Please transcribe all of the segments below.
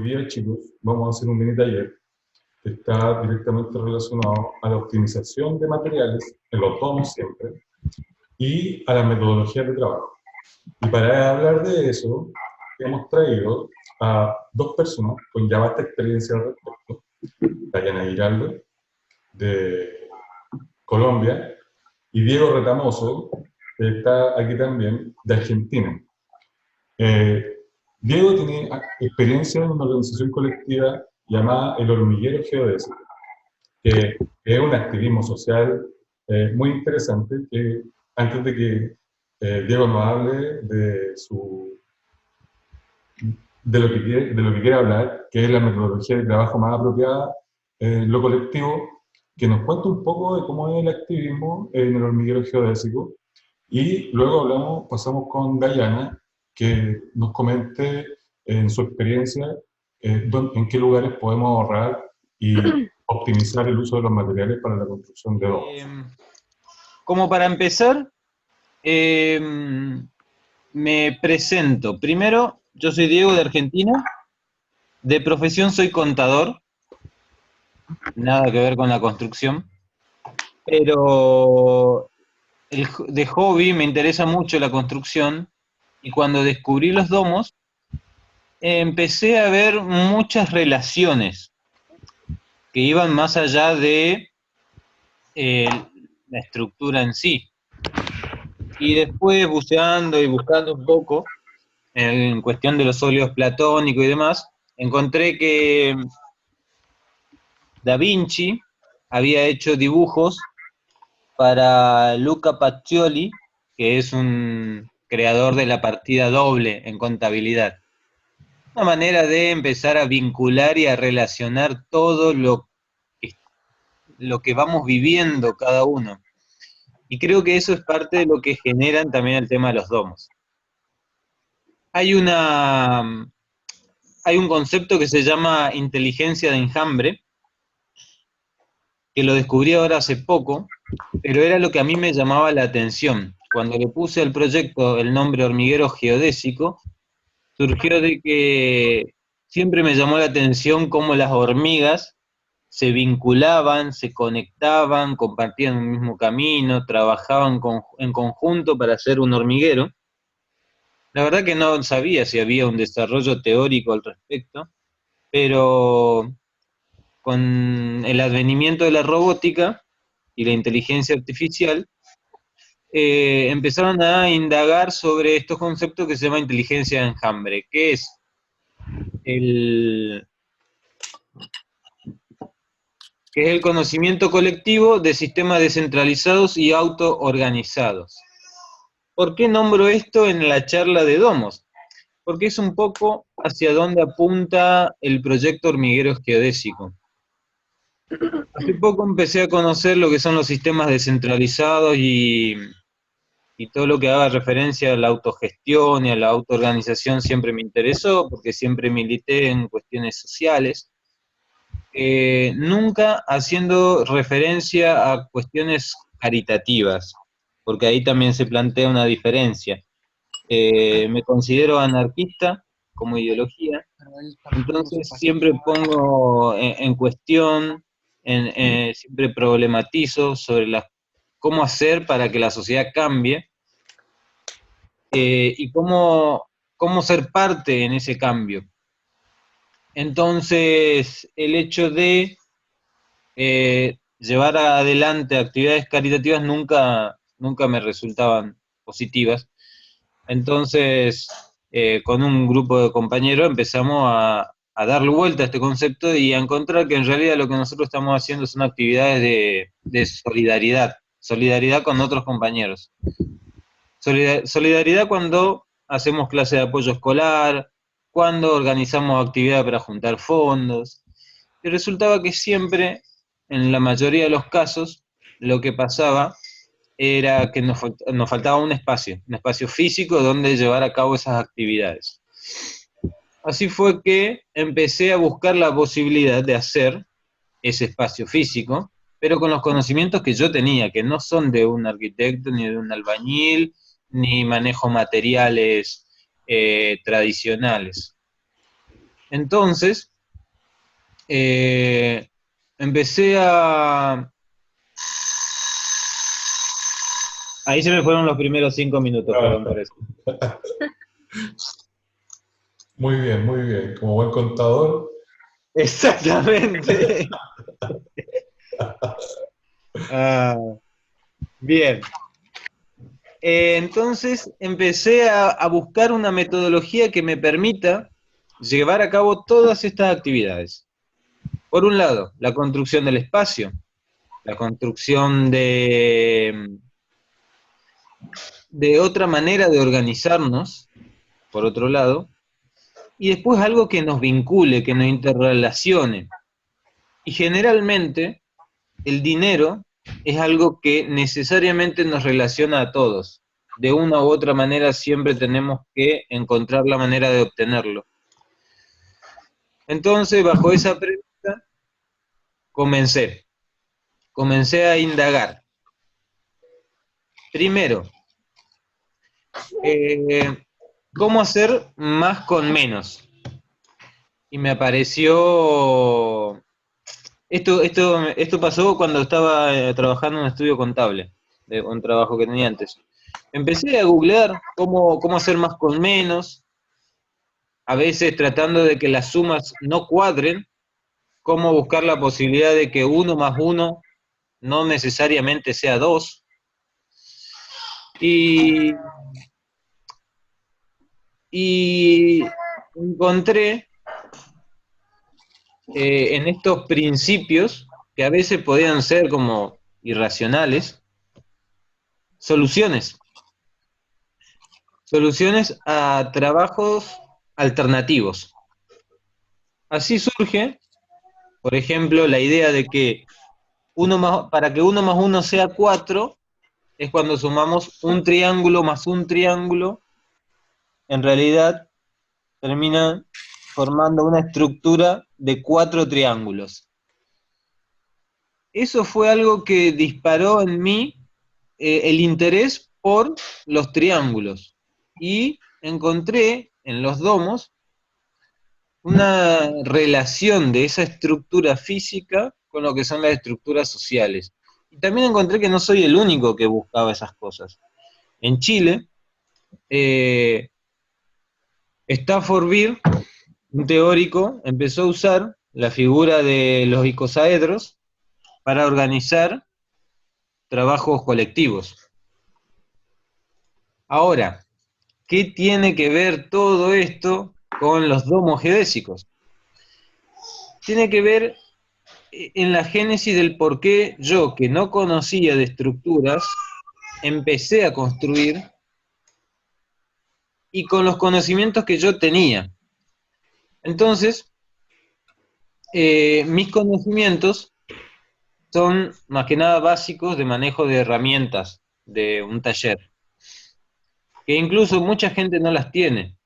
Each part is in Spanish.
día, chicos, vamos a hacer un mini taller que está directamente relacionado a la optimización de materiales, en los domos siempre, y a las metodologías de trabajo. Y para hablar de eso, hemos traído a dos personas con ya vasta experiencia al respecto. Dayana Giraldo, de Colombia, y Diego Retamoso, que está aquí también, de Argentina. Eh, Diego tiene experiencia en una organización colectiva llamada El Hormiguero Geodésico, que es un activismo social muy interesante, que antes de que Diego nos hable de lo que quiere hablar, que es la metodología de trabajo más apropiada en lo colectivo, que nos cuente un poco de cómo es el activismo en el hormiguero geodésico, y luego pasamos con Dayana, que nos comente en su experiencia en qué lugares podemos ahorrar y optimizar el uso de los materiales para la construcción de domos. Como para empezar, me presento. Primero, yo soy Diego de Argentina. De profesión soy contador. Nada que ver con la construcción. Pero de hobby me interesa mucho la construcción. Y cuando descubrí los domos, empecé a ver muchas relaciones que iban más allá de la estructura en sí. Y después, buceando y buscando un poco, en cuestión de los óleos platónicos y demás, encontré que Da Vinci había hecho dibujos para Luca Pacioli, que es un creador de la partida doble en contabilidad. Una manera de empezar a vincular y a relacionar todo lo que vamos viviendo cada uno. Y creo que eso es parte de lo que generan también el tema de los domos. Hay un concepto que se llama inteligencia de enjambre, que lo descubrí ahora hace poco, pero era lo que a mí me llamaba la atención. Cuando le puse al proyecto el nombre hormiguero geodésico, surgió de que siempre me llamó la atención cómo las hormigas se vinculaban, se conectaban, compartían un mismo camino, trabajaban en conjunto para hacer un hormiguero. La verdad que no sabía si había un desarrollo teórico al respecto, pero con el advenimiento de la robótica y la inteligencia artificial, empezaron a indagar sobre estos conceptos que se llama inteligencia de enjambre, que es el conocimiento colectivo de sistemas descentralizados y autoorganizados. ¿Por qué nombro esto en la charla de domos? Porque es un poco hacia dónde apunta el proyecto hormiguero geodésico. Hace poco empecé a conocer lo que son los sistemas descentralizados y todo lo que haga referencia a la autogestión y a la autoorganización siempre me interesó, porque siempre milité en cuestiones sociales. Nunca haciendo referencia a cuestiones caritativas, porque ahí también se plantea una diferencia. Me considero anarquista como ideología, entonces siempre pongo en cuestión, siempre problematizo sobre cómo hacer para que la sociedad cambie, y cómo ser parte en ese cambio. Entonces, el hecho de llevar adelante actividades caritativas nunca me resultaban positivas. Entonces, con un grupo de compañeros empezamos a darle vuelta a este concepto y a encontrar que en realidad lo que nosotros estamos haciendo son actividades de solidaridad con otros compañeros. Solidaridad cuando hacemos clase de apoyo escolar, cuando organizamos actividades para juntar fondos. Y resultaba que siempre, en la mayoría de los casos, lo que pasaba era que nos faltaba un espacio físico donde llevar a cabo esas actividades. Así fue que empecé a buscar la posibilidad de hacer ese espacio físico, pero con los conocimientos que yo tenía, que no son de un arquitecto, ni de un albañil, ni manejo materiales tradicionales. Entonces, empecé a... Ahí se me fueron los primeros 5 minutos, perdón por eso. Muy bien. Como buen contador. Exactamente. Bien. Entonces empecé a buscar una metodología que me permita llevar a cabo todas estas actividades. Por un lado, la construcción del espacio, la construcción de otra manera de organizarnos, por otro lado, y después algo que nos vincule, que nos interrelacione. Y generalmente el dinero es algo que necesariamente nos relaciona a todos. De una u otra manera siempre tenemos que encontrar la manera de obtenerlo. Entonces, bajo esa premisa, comencé a indagar. Primero, ¿cómo hacer más con menos? Y me apareció... Esto pasó cuando estaba trabajando en un estudio contable, de un trabajo que tenía antes. Empecé a googlear cómo hacer más con menos, a veces tratando de que las sumas no cuadren, cómo buscar la posibilidad de que 1 más 1 no necesariamente sea 2. Y encontré en estos principios, que a veces podían ser como irracionales, soluciones a trabajos alternativos. Así surge, por ejemplo, la idea de que para que 1 más 1 sea 4, es cuando sumamos un triángulo más un triángulo, en realidad termina formando una estructura de 4 triángulos. Eso fue algo que disparó en mí el interés por los triángulos. Y encontré en los domos una relación de esa estructura física con lo que son las estructuras sociales. Y también encontré que no soy el único que buscaba esas cosas. En Chile, Stafford Beer, un teórico, empezó a usar la figura de los icosaedros para organizar trabajos colectivos. Ahora, ¿qué tiene que ver todo esto con los domos geodésicos? Tiene que ver en la génesis del por qué yo, que no conocía de estructuras, empecé a construir y con los conocimientos que yo tenía. Entonces, mis conocimientos son más que nada básicos de manejo de herramientas de un taller, que incluso mucha gente no las tiene.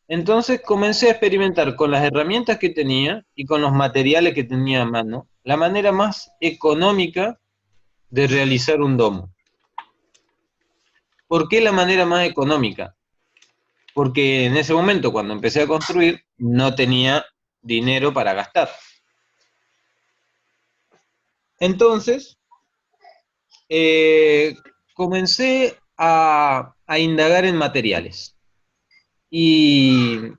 Entonces comencé a experimentar con las herramientas que tenía y con los materiales que tenía a mano, la manera más económica de realizar un domo. ¿Por qué la manera más económica? Porque en ese momento, cuando empecé a construir, no tenía dinero para gastar. Entonces, comencé a indagar en materiales. Y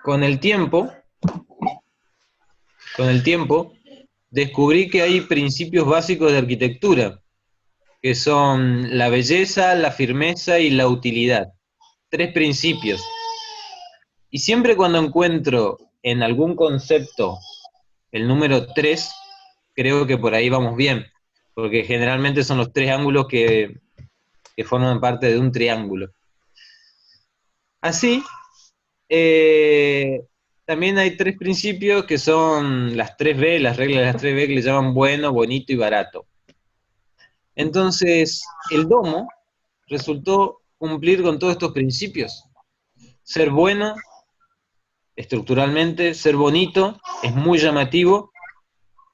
con el tiempo, descubrí que hay principios básicos de arquitectura, que son la belleza, la firmeza y la utilidad. 3 principios. Y siempre cuando encuentro en algún concepto el número 3, creo que por ahí vamos bien, porque generalmente son los 3 ángulos que forman parte de un triángulo. Así, también hay 3 principios que son las 3B, las reglas de las 3B, que le llaman bueno, bonito y barato. Entonces, el domo resultó cumplir con todos estos principios. Ser bueno, estructuralmente, ser bonito, es muy llamativo,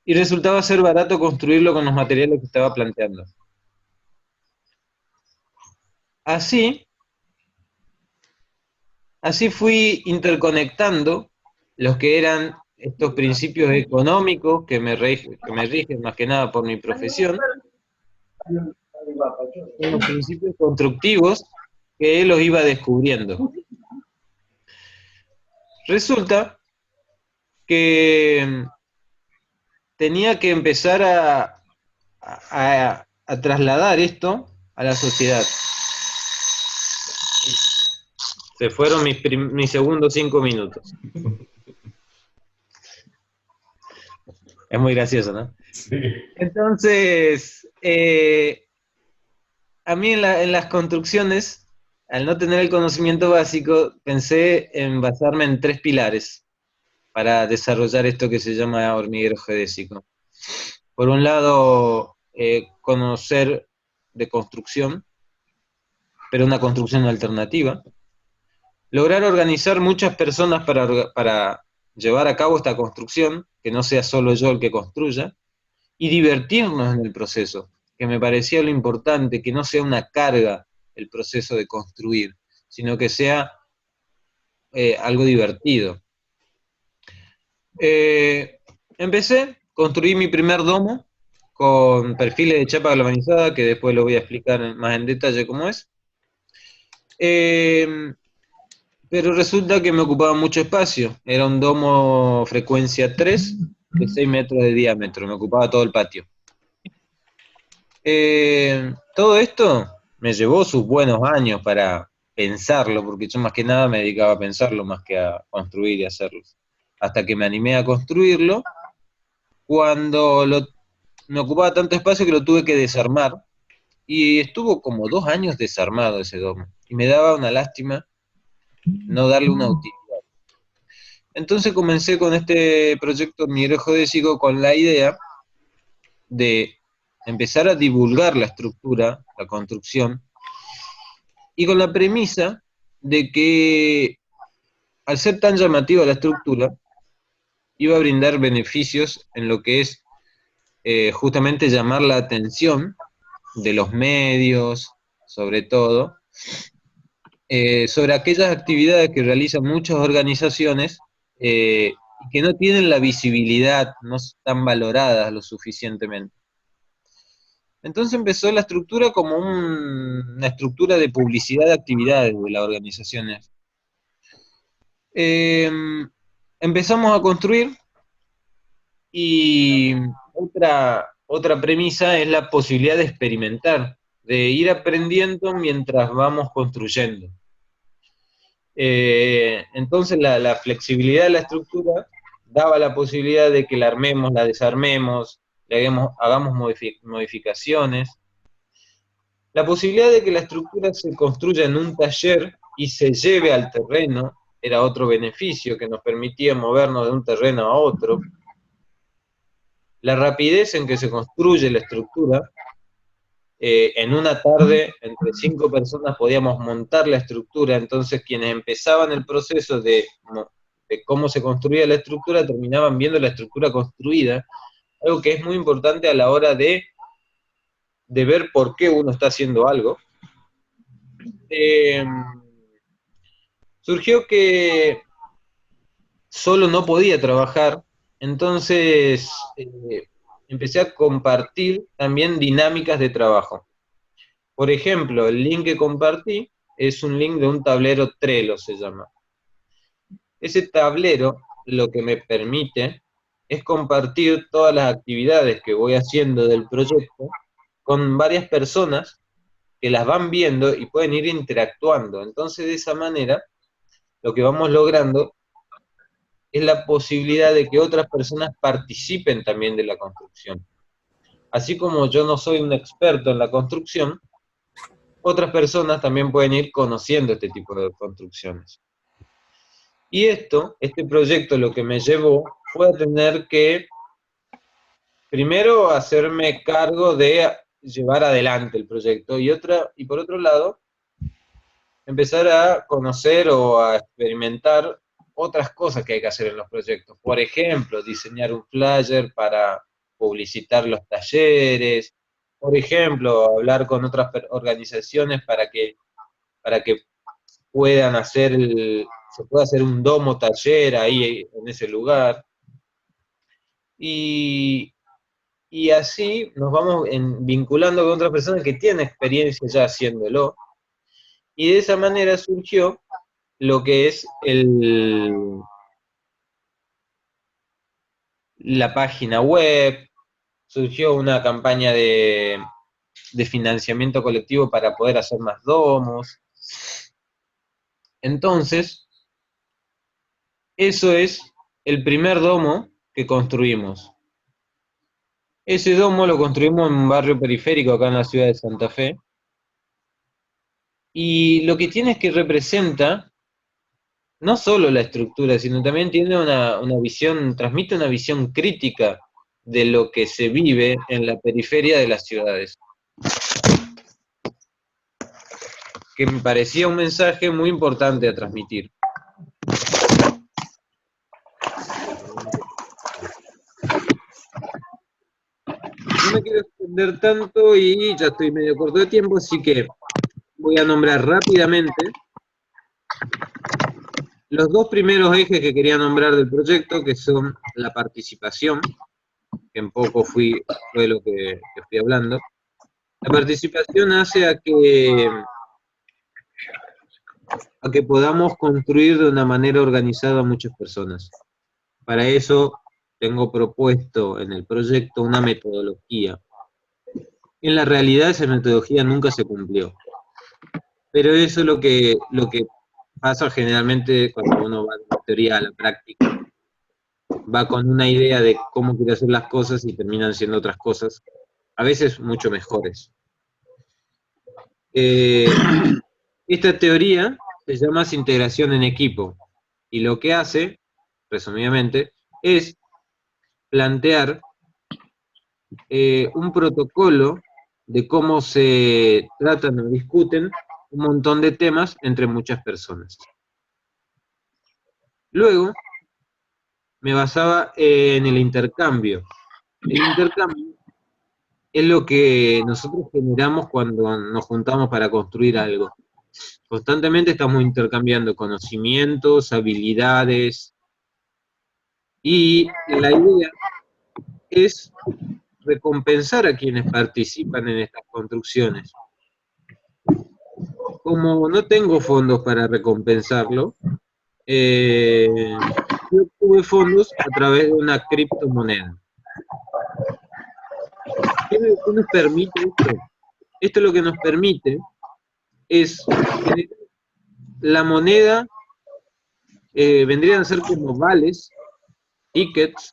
y resultaba ser barato construirlo con los materiales que estaba planteando. Así, Así fui interconectando los que eran estos principios económicos que me rigen más que nada por mi profesión, con los principios constructivos que los iba descubriendo. Resulta que tenía que empezar a trasladar esto a la sociedad. Se fueron mis segundos 5 minutos. Es muy gracioso, ¿no? Sí. Entonces, a mí en las construcciones, al no tener el conocimiento básico, pensé en basarme en 3 pilares para desarrollar esto que se llama hormiguero geodésico. Por un lado, conocer de construcción, pero una construcción alternativa. Lograr organizar muchas personas para llevar a cabo esta construcción, que no sea solo yo el que construya, y divertirnos en el proceso, que me parecía lo importante, que no sea una carga el proceso de construir, sino que sea algo divertido. Construí mi primer domo con perfiles de chapa galvanizada, que después lo voy a explicar más en detalle cómo es. Pero resulta que me ocupaba mucho espacio. Era un domo frecuencia 3 de 6 metros de diámetro, me ocupaba todo el patio. Todo esto me llevó sus buenos años para pensarlo, porque yo más que nada me dedicaba a pensarlo más que a construir y hacerlo. Hasta que me animé a construirlo, cuando me ocupaba tanto espacio que lo tuve que desarmar, y estuvo como 2 años desarmado ese domo, y me daba una lástima no darle una utilidad. Entonces comencé con este proyecto hormiguero geodésico con la idea de empezar a divulgar la estructura, la construcción, y con la premisa de que al ser tan llamativa la estructura, iba a brindar beneficios en lo que es justamente llamar la atención de los medios, sobre todo, sobre aquellas actividades que realizan muchas organizaciones que no tienen la visibilidad, no están valoradas lo suficientemente. Entonces empezó la estructura como una estructura de publicidad de actividades de las organizaciones. Empezamos a construir y otra premisa es la posibilidad de experimentar, de ir aprendiendo mientras vamos construyendo. Entonces la flexibilidad de la estructura daba la posibilidad de que la armemos, la desarmemos, hagamos modificaciones. La posibilidad de que la estructura se construya en un taller y se lleve al terreno era otro beneficio que nos permitía movernos de un terreno a otro. La rapidez en que se construye la estructura, en una tarde entre 5 personas podíamos montar la estructura, entonces quienes empezaban el proceso de cómo se construía la estructura terminaban viendo la estructura construida, algo que es muy importante a la hora de ver por qué uno está haciendo algo. Surgió que solo no podía trabajar, entonces empecé a compartir también dinámicas de trabajo. Por ejemplo, el link que compartí es un link de un tablero Trello, se llama. Ese tablero lo que me permite es compartir todas las actividades que voy haciendo del proyecto con varias personas que las van viendo y pueden ir interactuando. Entonces, de esa manera, lo que vamos logrando es la posibilidad de que otras personas participen también de la construcción. Así como yo no soy un experto en la construcción, otras personas también pueden ir conociendo este tipo de construcciones. Y este proyecto lo que me llevó fue a tener que, primero, hacerme cargo de llevar adelante el proyecto, y por otro lado, empezar a conocer o a experimentar otras cosas que hay que hacer en los proyectos. Por ejemplo, diseñar un flyer para publicitar los talleres, por ejemplo, hablar con otras organizaciones para que puedan hacer se pueda hacer un domo taller ahí en ese lugar. Y así nos vamos vinculando con otras personas que tienen experiencia ya haciéndolo. Y de esa manera surgió lo que es la página web, surgió una campaña de financiamiento colectivo para poder hacer más domos. Entonces, eso es el primer domo que construimos. Ese domo lo construimos en un barrio periférico acá en la ciudad de Santa Fe. Y lo que tiene es que representa no solo la estructura, sino también tiene una visión, transmite una visión crítica de lo que se vive en la periferia de las ciudades. Que me parecía un mensaje muy importante a transmitir. No me quiero extender tanto y ya estoy medio corto de tiempo, así que voy a nombrar rápidamente los dos primeros ejes que quería nombrar del proyecto, que son la participación, que en poco fue lo que fui hablando. La participación hace a que podamos construir de una manera organizada a muchas personas. Para eso tengo propuesto en el proyecto una metodología. En la realidad esa metodología nunca se cumplió. Pero eso es lo que pasa generalmente cuando uno va de la teoría a la práctica. Va con una idea de cómo quiere hacer las cosas y terminan siendo otras cosas, a veces mucho mejores. Esta teoría se llama integración en equipo, y lo que hace, resumidamente, es plantear un protocolo de cómo se tratan o discuten un montón de temas entre muchas personas. Luego, me basaba en el intercambio. El intercambio es lo que nosotros generamos cuando nos juntamos para construir algo. Constantemente estamos intercambiando conocimientos, habilidades, y la idea es recompensar a quienes participan en estas construcciones. Como no tengo fondos para recompensarlo, yo obtuve fondos a través de una criptomoneda. ¿Qué nos permite esto? Esto lo que nos permite es la moneda, vendrían a ser como vales, tickets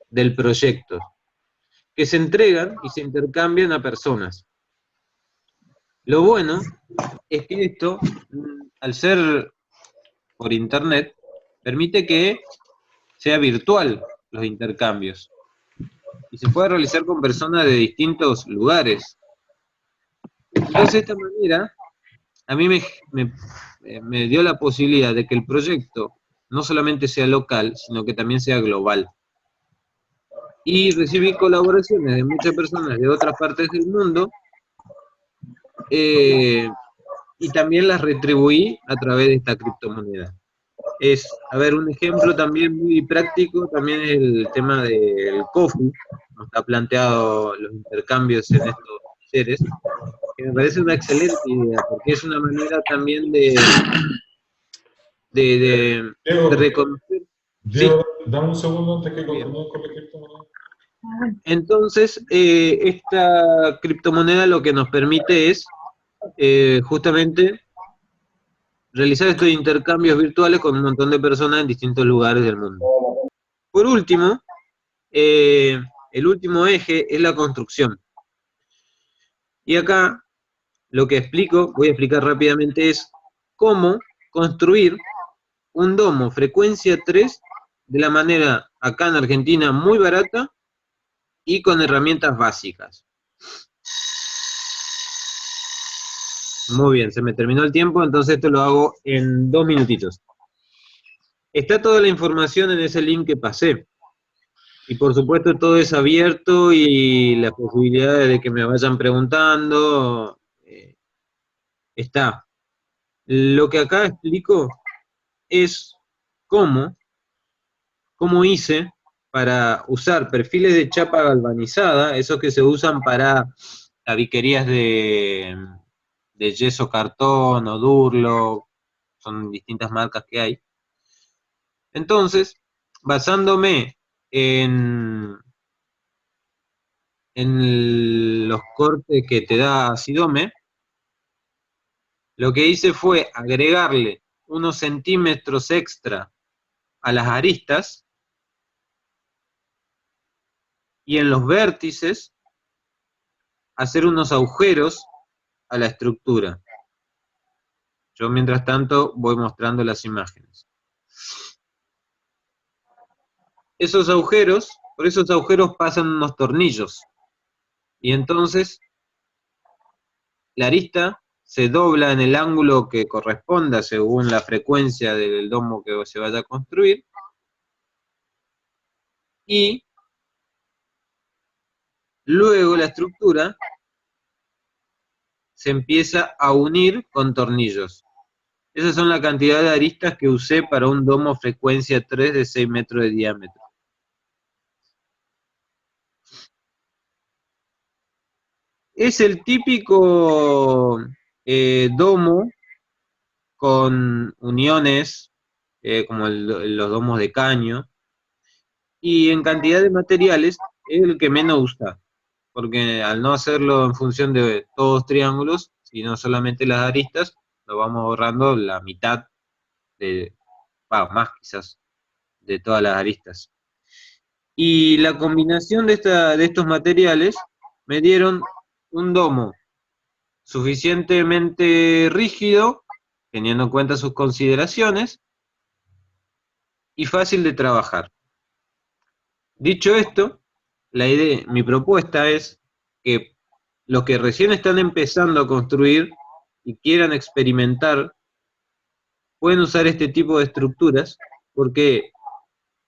del proyecto, que se entregan y se intercambian a personas. Lo bueno es que esto, al ser por internet, permite que sea virtual los intercambios y se puede realizar con personas de distintos lugares. Entonces, de esta manera, a mí me dio la posibilidad de que el proyecto no solamente sea local, sino que también sea global. Y recibí colaboraciones de muchas personas de otras partes del mundo, y también las retribuí a través de esta criptomoneda. A ver, un ejemplo también muy práctico, también es el tema del Kofu, como está planteado los intercambios en estos talleres, que me parece una excelente idea, porque es una manera también de reconocer. Diego, dame un segundo antes que continúe con la criptomoneda. Entonces, esta criptomoneda lo que nos permite es justamente realizar estos intercambios virtuales con un montón de personas en distintos lugares del mundo. Por último, el último eje es la construcción. Y acá lo que voy a explicar rápidamente, es cómo construir un domo frecuencia 3 de la manera, acá en Argentina, muy barata y con herramientas básicas. Muy bien, se me terminó el tiempo, entonces esto lo hago en 2 minutitos. Está toda la información en ese link que pasé. Y por supuesto todo es abierto y las posibilidades de que me vayan preguntando está. Lo que acá explico es cómo hice para usar perfiles de chapa galvanizada, esos que se usan para tabiquerías de yeso cartón o Durlock, son distintas marcas que hay. Entonces, basándome en los cortes que te da Sidome, lo que hice fue agregarle unos centímetros extra a las aristas y en los vértices hacer unos agujeros a la estructura. Yo mientras tanto voy mostrando las imágenes. Por esos agujeros pasan unos tornillos. Y entonces la arista se dobla en el ángulo que corresponda según la frecuencia del domo que se vaya a construir. Y luego la estructura se empieza a unir con tornillos. Esas son la cantidad de aristas que usé para un domo frecuencia 3 de 6 metros de diámetro. Es el típico domo con uniones, como los domos de caño, y en cantidad de materiales es el que menos usa, porque al no hacerlo en función de todos triángulos, sino solamente las aristas, lo vamos ahorrando la mitad más quizás, de todas las aristas. Y la combinación de estos materiales me dieron un domo suficientemente rígido, teniendo en cuenta sus consideraciones, y fácil de trabajar. Dicho esto, mi propuesta es que los que recién están empezando a construir y quieran experimentar, pueden usar este tipo de estructuras, porque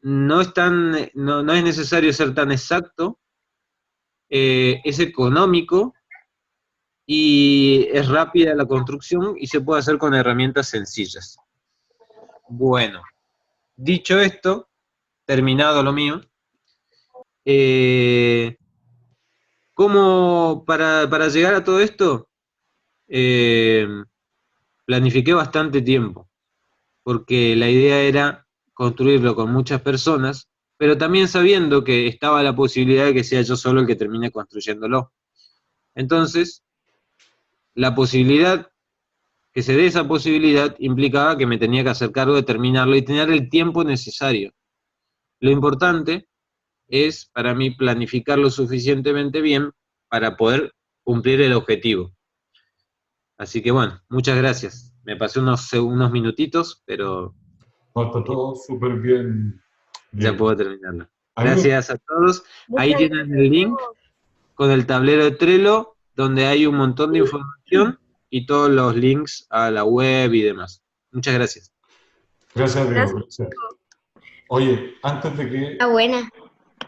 no es necesario ser tan exacto, es económico, y es rápida la construcción y se puede hacer con herramientas sencillas. Bueno, dicho esto, terminado lo mío, ¿cómo para llegar a todo esto? Planifiqué bastante tiempo, porque la idea era construirlo con muchas personas, pero también sabiendo que estaba la posibilidad de que sea yo solo el que termine construyéndolo. Entonces, que se dé esa posibilidad implicaba que me tenía que hacer cargo de terminarlo y tener el tiempo necesario. Lo importante es, para mí, planificarlo suficientemente bien para poder cumplir el objetivo. Así que bueno, muchas gracias. Me pasé unos minutitos, pero No, está todo súper bien. ya puedo terminarlo. A mí me- Gracias a todos. Ahí Muchas tienen gracias el a link todos. con el tablero de Trello, donde hay un montón de información y todos los links a la web y demás. Muchas gracias. Gracias, Diego, Gracias. gracias. Oye, Está buena.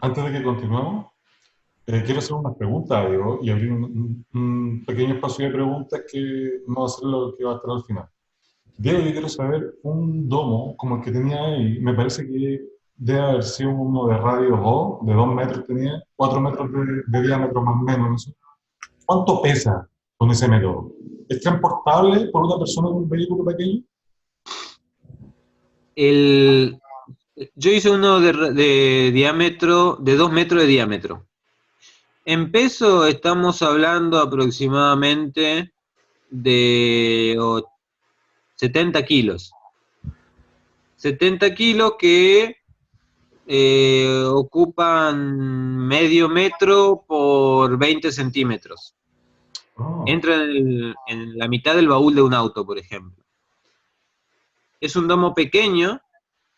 antes de que continuemos, quiero hacer unas preguntas, Diego, y abrir un pequeño espacio de preguntas que no va a ser lo que va a estar al final. Diego, yo quiero saber, un domo como el que tenía ahí, me parece que debe haber sido uno de radio 2, de 2 metros tenía, 4 metros de diámetro más o menos, no sé. ¿Cuánto pesa con ese método? ¿Es transportable por una persona en un vehículo pequeño? Yo hice uno de diámetro, de 2 metros de diámetro. En peso estamos hablando aproximadamente de 70 kilos. 70 kilos que ocupan medio metro por 20 centímetros. Oh. Entra en la mitad del baúl de un auto, por ejemplo. Es un domo pequeño.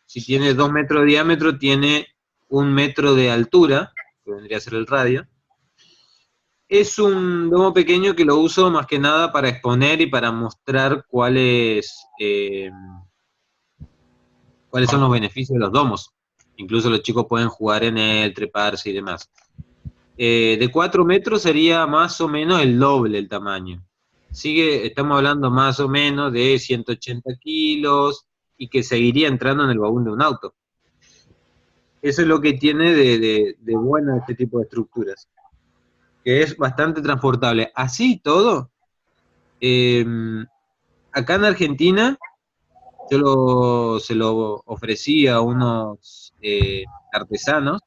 Si tiene 2 metros de diámetro, tiene 1 metro de altura, que vendría a ser el radio. Es un domo pequeño que lo uso más que nada para exponer y para mostrar cuáles son los beneficios de los domos. Incluso los chicos pueden jugar en él, treparse y demás. De 4 metros sería más o menos el doble el tamaño. estamos hablando más o menos de 180 kilos y que seguiría entrando en el baúl de un auto. Eso es lo que tiene de bueno este tipo de estructuras, que es bastante transportable. Así y todo, acá en Argentina se lo ofrecí a unos artesanos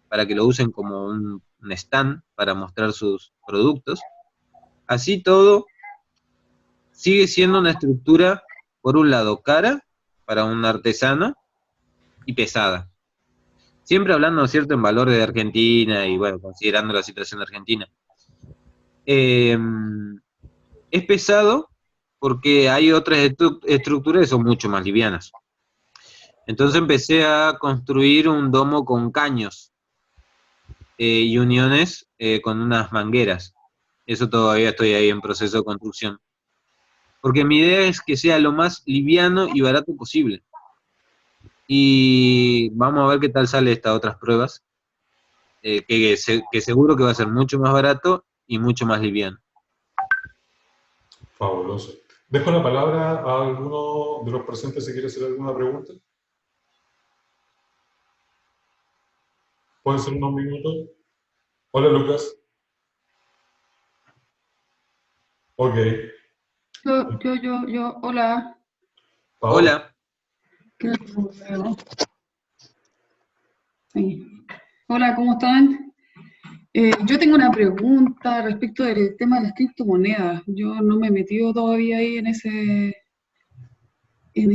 para que lo usen como un stand para mostrar sus productos. Así todo, sigue siendo una estructura, por un lado, cara para un artesano y pesada. Siempre hablando, ¿no es cierto?, en valor de Argentina y, bueno, considerando la situación de Argentina. Es pesado porque hay otras estructuras que son mucho más livianas. Entonces empecé a construir un domo con caños y uniones con unas mangueras. Eso todavía estoy ahí en proceso de construcción. Porque mi idea es que sea lo más liviano y barato posible. Y vamos a ver qué tal sale estas otras pruebas, que seguro que va a ser mucho más barato y mucho más liviano. Fabuloso. Dejo la palabra a alguno de los presentes si quiere hacer alguna pregunta. ¿Puede ser unos minutos? Hola, Lucas. Ok. Hola. Paola. Hola. Sí. Hola, ¿cómo están? Yo tengo una pregunta respecto del tema de las criptomonedas. Yo no me he metido todavía ahí en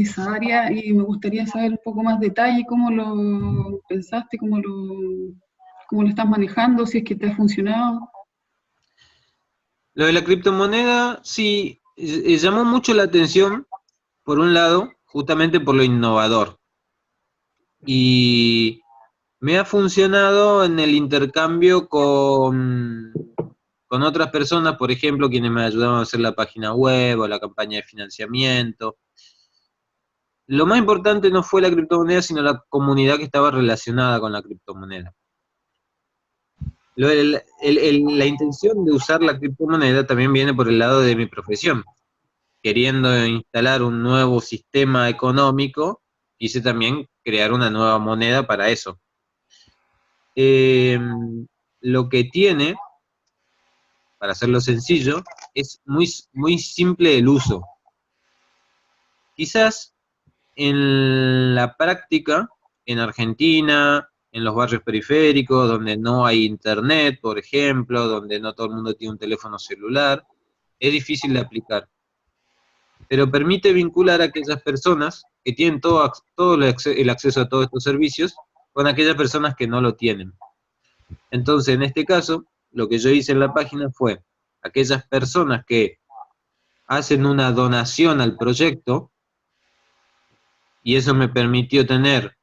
esa área y me gustaría saber un poco más detalle cómo lo pensaste, cómo lo estás manejando, si es que te ha funcionado. Lo de la criptomoneda, sí, llamó mucho la atención, por un lado, justamente por lo innovador. Y me ha funcionado en el intercambio con otras personas, por ejemplo, quienes me ayudaban a hacer la página web o la campaña de financiamiento. Lo más importante no fue la criptomoneda, sino la comunidad que estaba relacionada con la criptomoneda. La intención de usar la criptomoneda también viene por el lado de mi profesión. Queriendo instalar un nuevo sistema económico, quise también crear una nueva moneda para eso. Lo que tiene, para hacerlo sencillo, es muy, muy simple el uso. Quizás en la práctica, en Argentina, en los barrios periféricos, donde no hay internet, por ejemplo, donde no todo el mundo tiene un teléfono celular, es difícil de aplicar. Pero permite vincular a aquellas personas que tienen todo el acceso a todos estos servicios con aquellas personas que no lo tienen. Entonces, en este caso, lo que yo hice en la página fue aquellas personas que hacen una donación al proyecto, y eso me permitió tener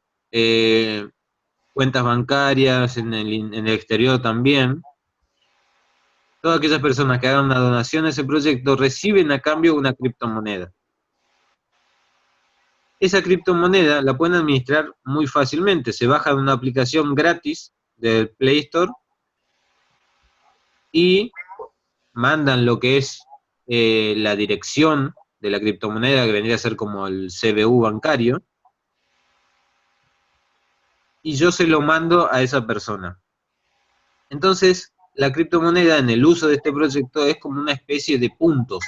cuentas bancarias en el exterior también. Todas aquellas personas que hagan una donación a ese proyecto reciben a cambio una criptomoneda. Esa criptomoneda la pueden administrar muy fácilmente. Se bajan una aplicación gratis del Play Store y mandan lo que es la dirección de la criptomoneda, que vendría a ser como el CBU bancario, y yo se lo mando a esa persona. Entonces, la criptomoneda en el uso de este proyecto es como una especie de puntos.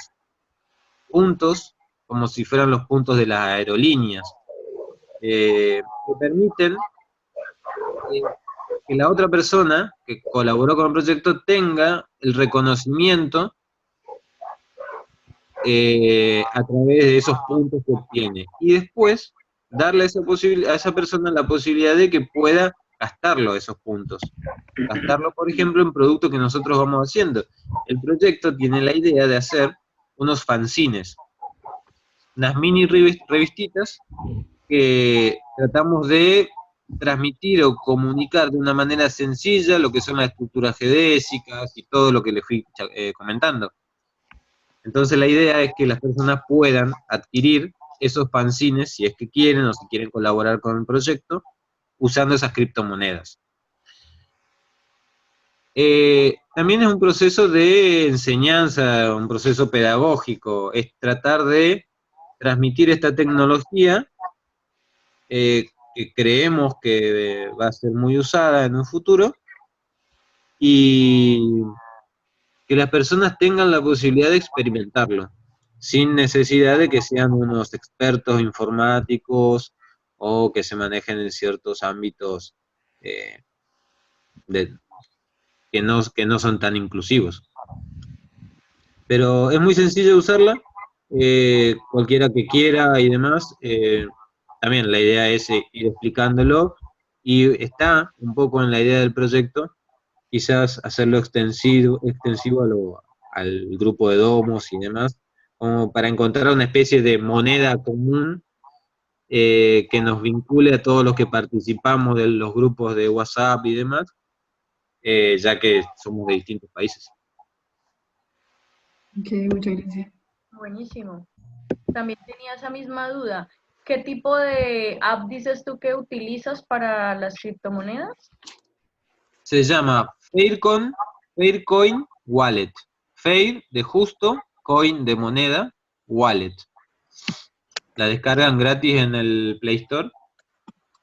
Puntos como si fueran los puntos de las aerolíneas. Que permiten que la otra persona que colaboró con el proyecto tenga el reconocimiento a través de esos puntos que obtiene. Y después darle a esa persona la posibilidad de que pueda gastarlo esos puntos. Gastarlo, por ejemplo, en productos que nosotros vamos haciendo. El proyecto tiene la idea de hacer unos fanzines, unas mini revistitas que tratamos de transmitir o comunicar de una manera sencilla lo que son las estructuras geodésicas y todo lo que les fui comentando. Entonces la idea es que las personas puedan adquirir esos fanzines si es que quieren o si quieren colaborar con el proyecto usando esas criptomonedas. También es un proceso de enseñanza, un proceso pedagógico, es tratar de transmitir esta tecnología que creemos que va a ser muy usada en un futuro y que las personas tengan la posibilidad de experimentarlo, sin necesidad de que sean unos expertos informáticos o que se manejen en ciertos ámbitos eh, de- que no son tan inclusivos. Pero es muy sencillo de usarla, cualquiera que quiera y demás. También la idea es ir explicándolo y está un poco en la idea del proyecto, quizás hacerlo extensivo al grupo de domos y demás, como para encontrar una especie de moneda común que nos vincule a todos los que participamos de los grupos de WhatsApp y demás, ya que somos de distintos países. Ok, muchas gracias. Buenísimo. También tenía esa misma duda. ¿Qué tipo de app dices tú que utilizas para las criptomonedas? Se llama Faircoin Wallet. Fair de justo, coin de moneda, wallet. La descargan gratis en el Play Store.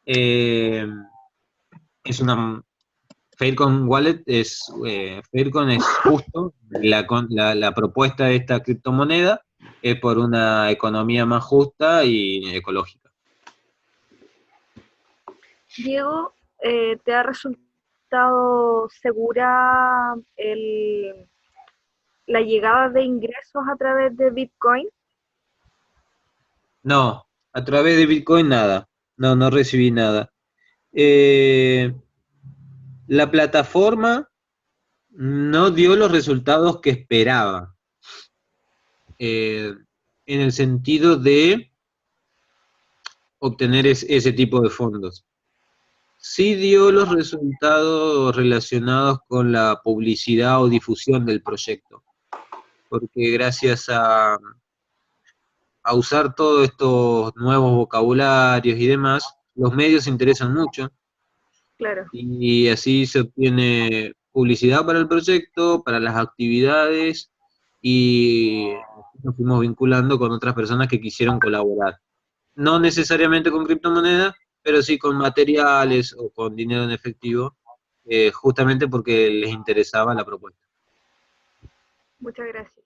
Es una Faircoin Wallet Faircoin es justo la propuesta de esta criptomoneda es por una economía más justa y ecológica. Diego, ¿te ha resultado segura la llegada de ingresos a través de Bitcoin? No, a través de Bitcoin nada. No recibí nada. La plataforma no dio los resultados que esperaba, en el sentido de obtener ese tipo de fondos. Sí dio los resultados relacionados con la publicidad o difusión del proyecto, porque gracias a usar todos estos nuevos vocabularios y demás, los medios se interesan mucho. Claro. Y así se obtiene publicidad para el proyecto, para las actividades, y nos fuimos vinculando con otras personas que quisieron colaborar. No necesariamente con criptomonedas, pero sí con materiales o con dinero en efectivo, justamente porque les interesaba la propuesta. Muchas gracias.